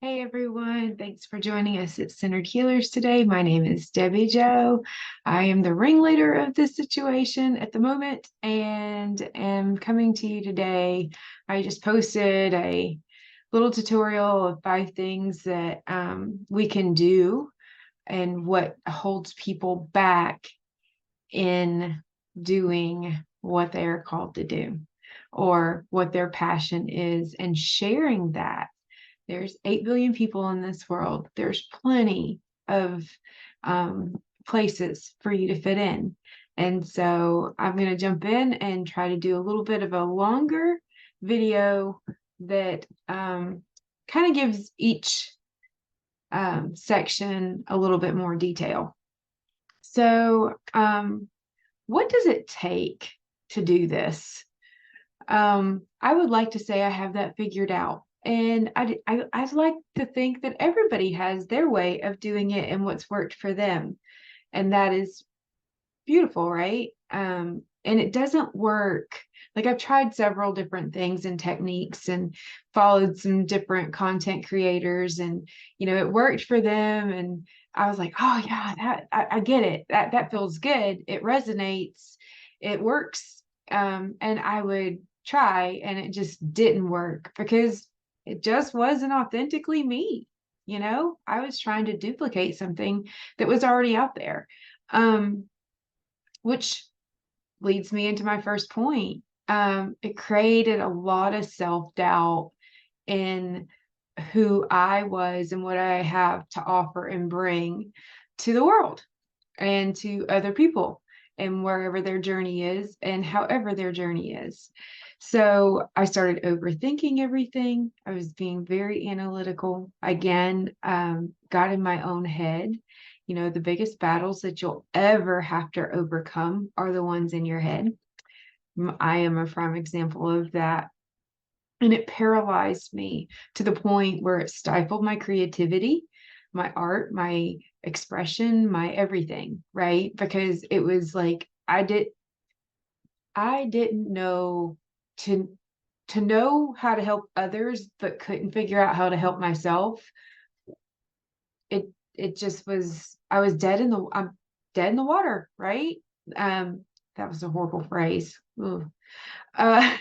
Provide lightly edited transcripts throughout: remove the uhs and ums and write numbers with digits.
Hey everyone, thanks for joining us at Centered Healers today. My name is Debbie Joe. I am the ringleader of this situation at the moment and am coming to you today. I just posted a little tutorial of 5 things that we can do and what holds people back in doing what they are called to do or what their passion is and sharing that. There's 8 billion people in this world. There's plenty of places for you to fit in. And so I'm going to jump in and try to do a little bit of a longer video that kind of gives each section a little bit more detail. So, what does it take to do this? I would like to say I have that figured out. And I'd like to think that everybody has their way of doing it and what's worked for them. And that is beautiful, right? And it doesn't work. Like I've tried several different things and techniques and followed some different content creators and, it worked for them. And I was like, oh yeah, I get it. That feels good. It resonates. It works. And I would try and it just didn't work because it just wasn't authentically me. I was trying to duplicate something that was already out there. Which leads me into my first point. It created a lot of self-doubt in who I was and what I have to offer and bring to the world and to other people and wherever their journey is and however their journey is. So I started overthinking everything. I was being very analytical. Again, got in my own head. The biggest battles that you'll ever have to overcome are the ones in your head. I am a prime example of that. And it paralyzed me to the point where it stifled my creativity, my art, my expression, my everything, right? Because it was like I didn't know to know how to help others, but couldn't figure out how to help myself. It just was, I'm dead in the water, right? That was a horrible phrase. Ugh. Uh,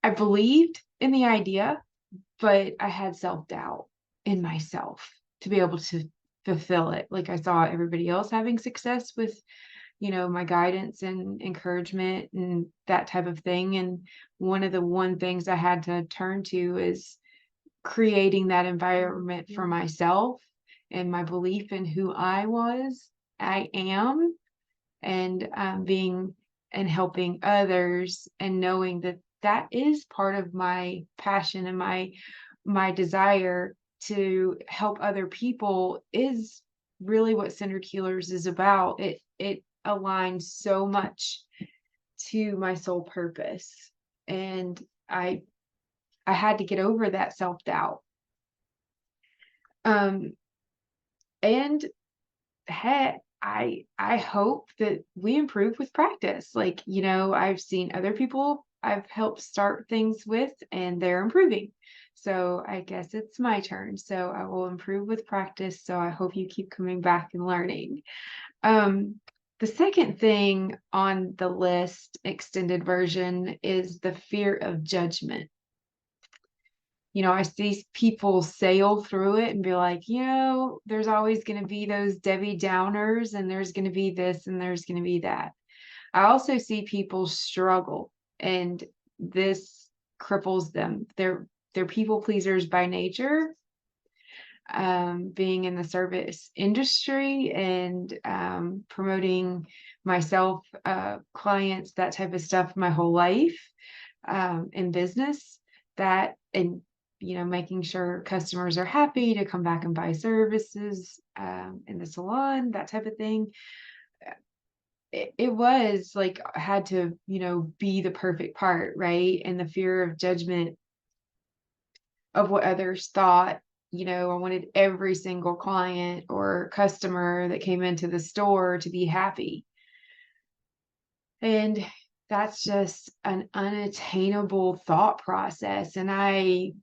I believed in the idea, but I had self-doubt in myself to be able to fulfill it. Like I saw everybody else having success with, my guidance and encouragement and that type of thing. And one of the things I had to turn to is creating that environment for myself and my belief in who I am, and being and helping others and knowing that that is part of my passion and my desire to help other people is really what Centered Healers is about. It aligns so much to my soul purpose. And I had to get over that self-doubt. And heck, I hope that we improve with practice. Like, I've seen other people I've helped start things with and they're improving. So I guess it's my turn. So I will improve with practice. So I hope you keep coming back and learning. The second thing on the list, extended version, is the fear of judgment. I see people sail through it and be like, there's always going to be those Debbie Downers and there's going to be this and there's going to be that. I also see people struggle and this cripples them. They're people pleasers by nature, being in the service industry and promoting myself, clients, that type of stuff my whole life, in business, that and making sure customers are happy to come back and buy services in the salon, that type of thing. It was like I had to, be the perfect part, right? And the fear of judgment of what others thought. I wanted every single client or customer that came into the store to be happy. And that's just an unattainable thought process. And I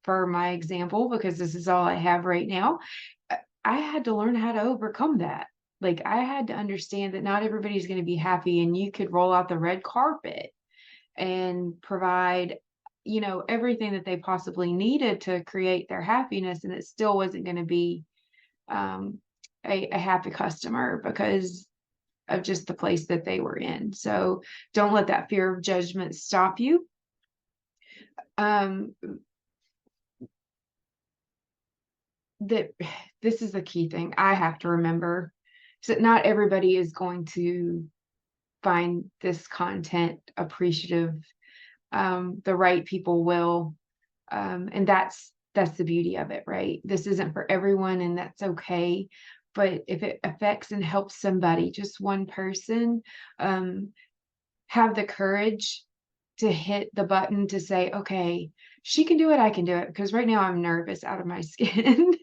for my example, because this is all I have right now, I had to learn how to overcome that. Like, I had to understand that not everybody's going to be happy, and you could roll out the red carpet and provide, everything that they possibly needed to create their happiness, and it still wasn't going to be um, a happy customer because of just the place that they were in. So don't let that fear of judgment stop you. Um, that this is the key thing I have to remember, is that not everybody is going to find this content appreciative. The right people will. And that's the beauty of it, right? This isn't for everyone, and that's okay. But if it affects and helps somebody, just one person, um, have the courage to hit the button to say, okay, she can do it, I can do it. Because right now I'm nervous out of my skin.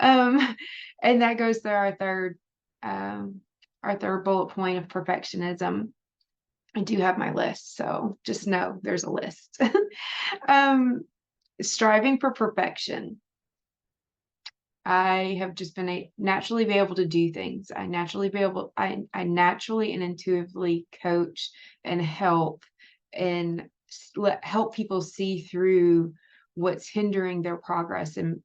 um, and that goes to um, our third bullet point of perfectionism. I do have my list, so just know there's a list. um, Striving for perfection. I have just been naturally be able to do things. I naturally and intuitively coach and help and help people see through what's hindering their progress, and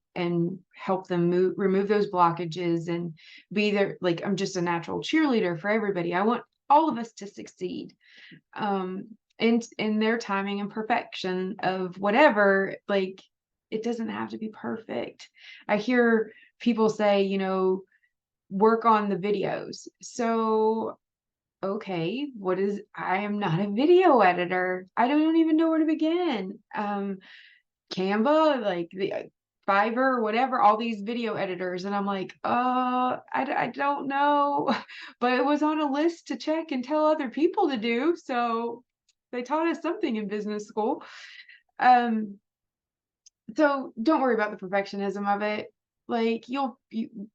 help them remove those blockages and be there. Like, I'm just a natural cheerleader for everybody. I want all of us to succeed. In their timing and perfection of whatever, like, it doesn't have to be perfect. I hear people say, work on the videos. So, okay, I am not a video editor. I don't even know where to begin. Canva, like the Fiverr, whatever, all these video editors. And I'm like, I don't know. But it was on a list to check and tell other people to do. So they taught us something in business school. Um, so don't worry about the perfectionism of it. Like, you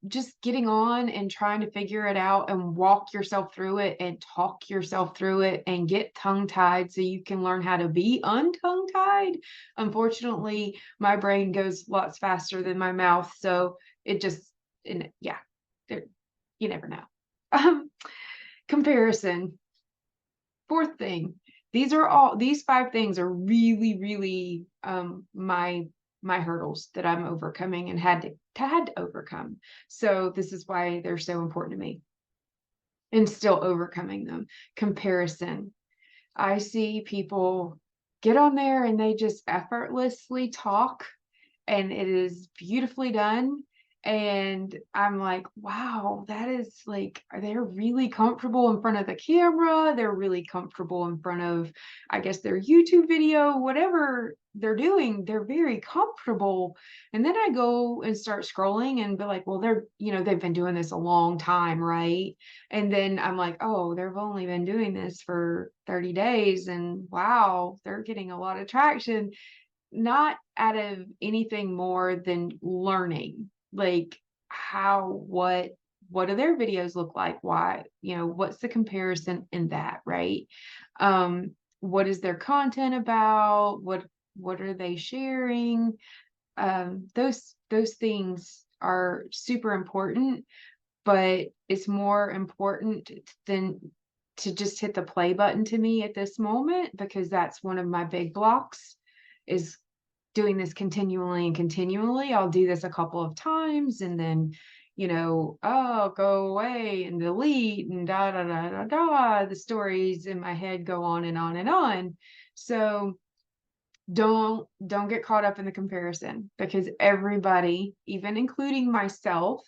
just getting on and trying to figure it out and walk yourself through it and talk yourself through it and get tongue tied so you can learn how to be untongue tied. Unfortunately, my brain goes lots faster than my mouth, so it just, and yeah, there, you never know. Um, Comparison. Fourth thing, these five things are really, really my hurdles that I'm overcoming and had to overcome. So this is why they're so important to me, and still overcoming them. Comparison. I see people get on there and they just effortlessly talk, and it is beautifully done. And I'm like, wow, that is like, they're really comfortable in front of the camera. They're really comfortable in front of, I guess, their YouTube video, whatever they're doing, they're very comfortable. And then I go and start scrolling and be like, well, they've been doing this a long time, right? And then I'm like, oh, they've only been doing this for 30 days. And wow, they're getting a lot of traction, not out of anything more than learning, like, what do their videos look like, why, what's the comparison in that, right? What is their content about, what are they sharing? Those things are super important, but it's more important than to just hit the play button to me at this moment, because that's one of my big blocks, is doing this continually and continually. I'll do this a couple of times and then, oh, go away and delete and da da da da da. The stories in my head go on and on and on. So don't get caught up in the comparison, because everybody, even including myself,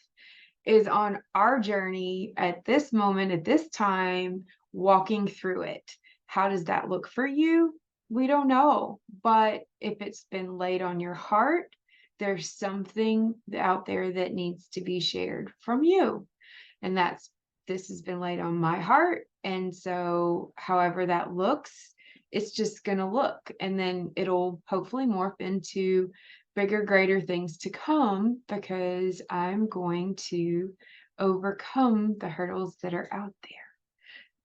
is on our journey at this moment, at this time, walking through it. How does that look for you? We don't know. But if it's been laid on your heart, there's something out there that needs to be shared from you. And this has been laid on my heart. And so, however that looks, it's just going to look. And then it'll hopefully morph into bigger, greater things to come, because I'm going to overcome the hurdles that are out there.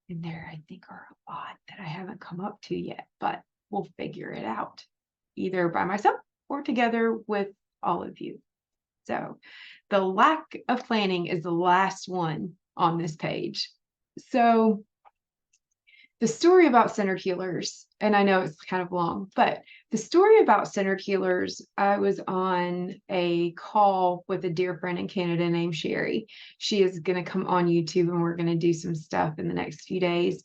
And there, I think, are a lot that I haven't come up to yet, but we'll figure it out either by myself or together with all of you. So the lack of planning is the last one on this page. So the story about centered healers, and I know it's kind of long, but the story about centered healers, I was on a call with a dear friend in Canada named Sherry. She is going to come on YouTube and we're going to do some stuff in the next few days.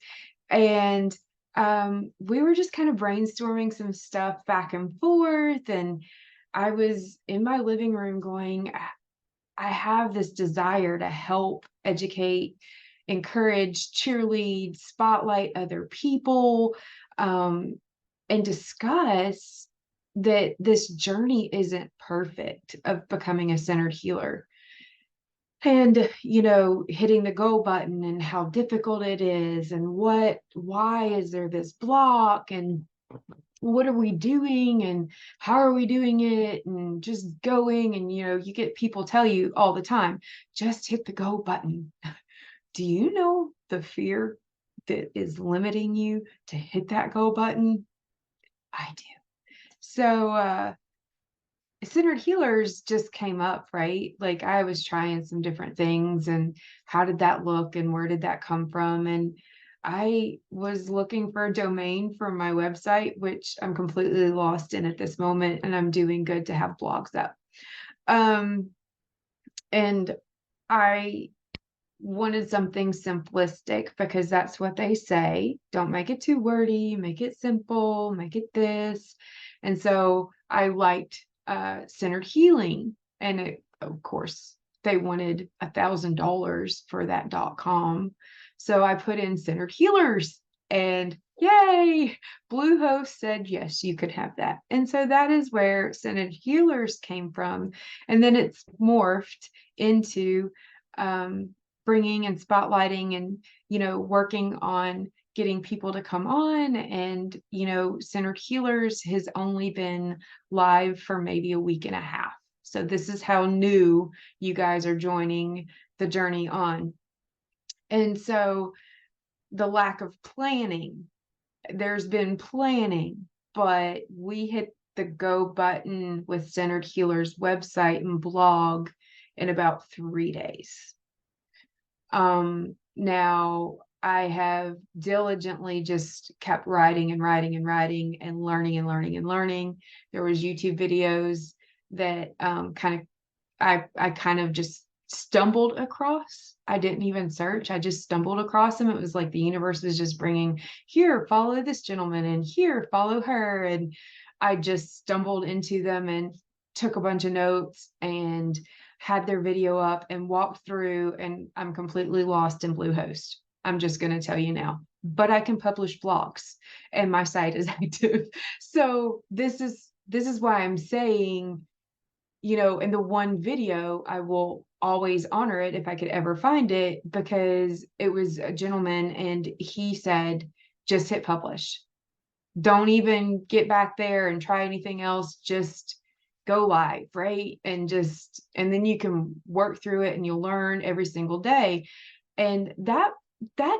And we were just kind of brainstorming some stuff back and forth. And I was in my living room going, I have this desire to help, educate, encourage, cheerlead, spotlight other people, and discuss that this journey isn't perfect of becoming a centered healer. And, hitting the go button and how difficult it is and why is there this block and what are we doing and how are we doing it and just going. And, you get people tell you all the time, just hit the go button. Do you know the fear that is limiting you to hit that go button? I do. So, centered healers just came up, right? Like I was trying some different things and how did that look and where did that come from? And I was looking for a domain for my website, which I'm completely lost in at this moment, and I'm doing good to have blogs up. And I wanted something simplistic because that's what they say. Don't make it too wordy, make it simple, make it this. And so I liked centered healing. And of course, they wanted $1,000 for that .com. So I put in centered healers and yay, Bluehost said, yes, you could have that. And so that is where centered healers came from. And then it's morphed into bringing and spotlighting and, working on getting people to come on. And, centered healers has only been live for maybe a week and a half. So this is how new you guys are joining the journey on. And so the lack of planning, there's been planning, but we hit the go button with Centered Healers website and blog in about 3 days. Now I have diligently just kept writing and writing and writing and learning and learning and learning. There was YouTube videos that I kind of just stumbled across. I didn't even search. I just stumbled across them. It was like the universe was just bringing, here, follow this gentleman, and here, follow her. And I just stumbled into them and took a bunch of notes and had their video up and walked through, and I'm completely lost in Bluehost. I'm just going to tell you now, but I can publish blogs and my site is active. So this is why I'm saying, in the one video, I will always honor it if I could ever find it, because it was a gentleman and he said, just hit publish. Don't even get back there and try anything else. Just go live, right? And then you can work through it and you'll learn every single day. And that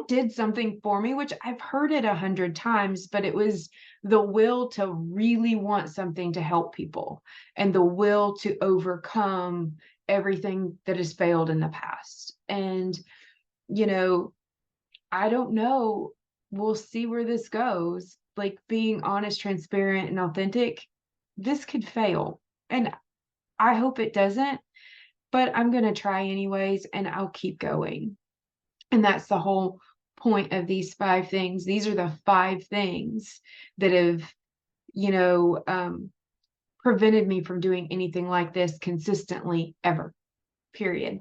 did something for me, which I've heard it 100 times, but it was the will to really want something to help people and the will to overcome everything that has failed in the past. And, I don't know. We'll see where this goes. Like being honest, transparent, and authentic, this could fail. And I hope it doesn't, but I'm going to try anyways, and I'll keep going. And that's the whole point of these 5 things. These are the 5 things that have, prevented me from doing anything like this consistently ever, period.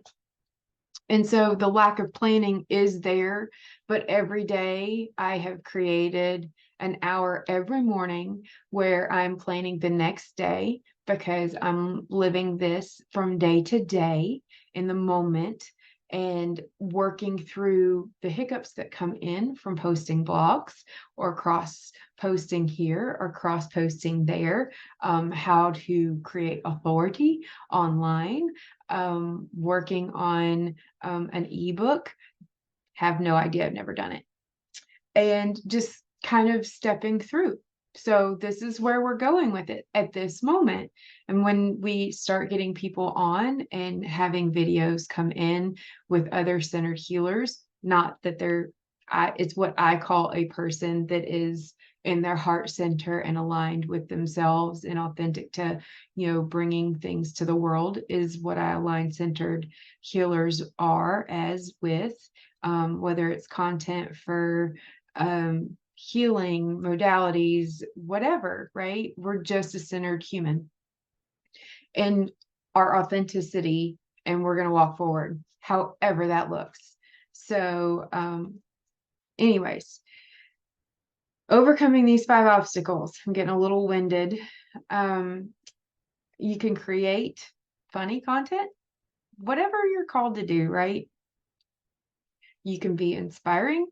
And so the lack of planning is there, but every day I have created an hour every morning where I'm planning the next day, because I'm living this from day to day in the moment and working through the hiccups that come in from posting blogs or cross posting here or cross posting there, how to create authority online, working on an ebook. Have no idea, I've never done it. And just kind of stepping through. So this is where we're going with it at this moment. And when we start getting people on and having videos come in with other centered healers, not that it's what I call a person that is in their heart center and aligned with themselves and authentic to, bringing things to the world, is what I align centered healers are as with, whether it's content for, healing modalities, whatever, right? We're just a centered human in our authenticity, and we're going to walk forward, however that looks. So, anyways, overcoming these 5 obstacles. I'm getting a little winded. You can create funny content, whatever you're called to do, right? You can be inspiring.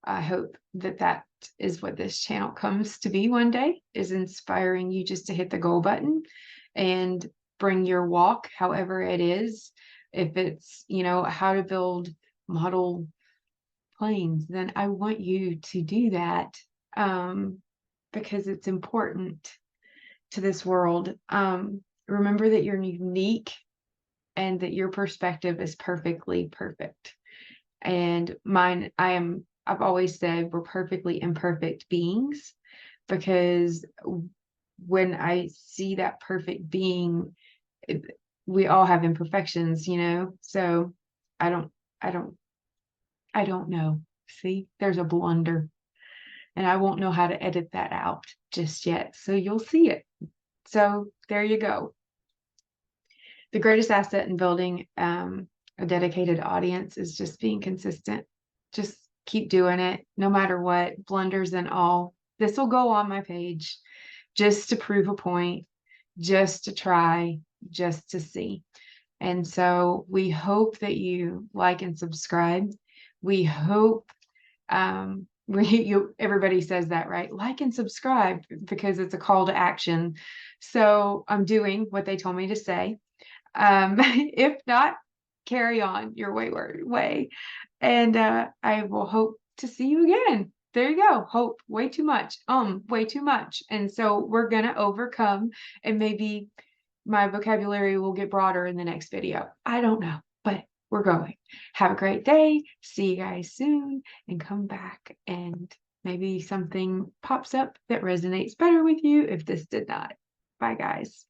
I hope that that is what this channel comes to be one day, is inspiring you just to hit the go button and bring your walk, however it is. If it's, how to build model planes, then I want you to do that, because it's important to this world. Remember that you're unique and that your perspective is perfectly perfect. And mine, I've always said we're perfectly imperfect beings, because when I see that perfect being, we all have imperfections, so I don't, I don't, I don't know. See, there's a blunder, and I won't know how to edit that out just yet. So you'll see it. So there you go. The greatest asset in building, a dedicated audience is just being consistent. Just keep doing it, no matter what, blunders and all. This will go on my page just to prove a point, just to try, just to see. And so we hope that you like and subscribe. We hope, everybody says that, right? Like and subscribe, because it's a call to action. So I'm doing what they told me to say. If not, carry on your wayward way. And I will hope to see you again. There you go. Hope, way too much. Way too much. And so we're going to overcome, and maybe my vocabulary will get broader in the next video. I don't know, but we're going. Have a great day. See you guys soon, and come back, and maybe something pops up that resonates better with you if this did not. Bye, guys.